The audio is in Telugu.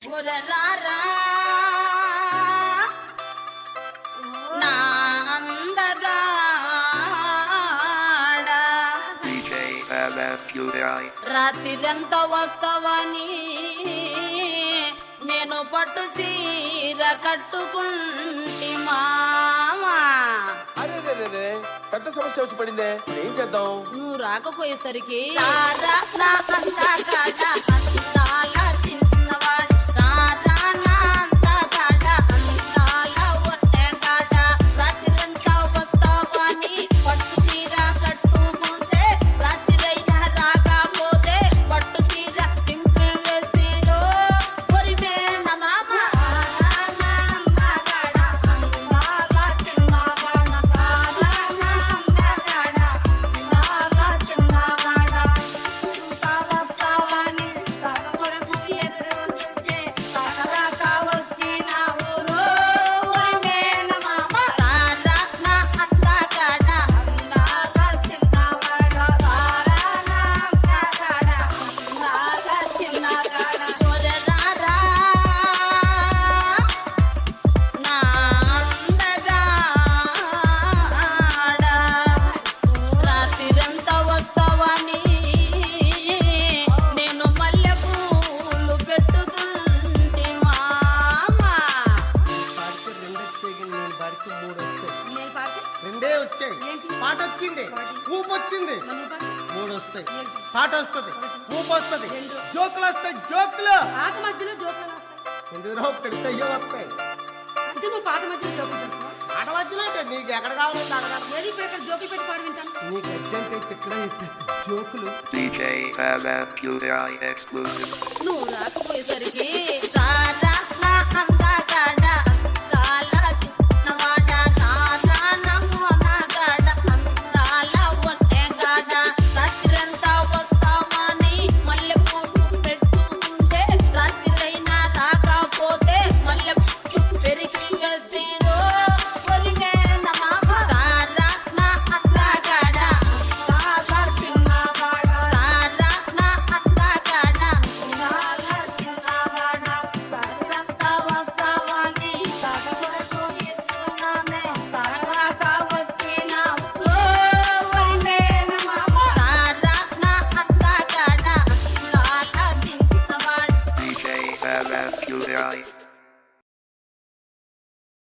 మురరారా నా అందగాడా DJ LFQI. రాత్రిరెంత వస్తావని నేను పట్టు చీర కట్టుకుంటి మామా. అరే పెద్ద సమస్య వచ్చి పడిందే, ఏం చేద్దాం? నువ్వు రాకపోయేసరికి రారా నా అందగాడా అందాల చిన్నవాడు, రారా నా అందగాడా అందాల ఒట్టెగాడా. రాత్రిరెంత వస్తావని పట్టు చీర కట్టుకుంటే, రాత్రిరైనా రాకపోతే పట్టు చీర చింపి వేసిరో కొరిమేన మామ. రారా నా అందగాడా అందాల చిన్నవాడు, రారా నా అందగాడా అందాల చిన్నవాడా. కావస్తావని సగకొరకు ఎదురుంటే సగదాకా వచ్చినావు రో కొరిమేన మామ. రారా నా అందగాడా అందాల చిన్నవాడు, రారా నా అందగాడా అందాల చిన్నగాడా. ఒరేరారా నా అందగాడా రాత్రిరెంత వస్తావని నేను మల్లె పూలు పెట్టుకుంటే మామా. పాడితే రెండు వచ్చాయి, నేను పాడితే మూడు వస్తాయి. నేను పాడితే రెండే వచ్చాయి. పాట వచ్చింది, ఊపు వచ్చింది, మూడు వస్తాయి. పాట వస్తుంది, ఊపు వస్తుంది, జోకులు వస్తాయి. జోకులు పాత మధ్యలో జోకులు వస్తాయి ఎందుకు రావు? పెడితే వస్తాయి. అంటే నువ్వు పాత మధ్యలో జోకులు పెడుతున్నావు. పాట వచ్చిన నీకు ఎక్కడ కావాలంటే అక్కడ. ఏది ఇప్పుడు ఇక్కడ జోకులు పెట్టి పాడు వింటాను. నీకు అర్జెంట్ అయితే ఇక్కడ జోకులు. DJ LFQI exclusive. నువ్వు రాకపోయేసరికి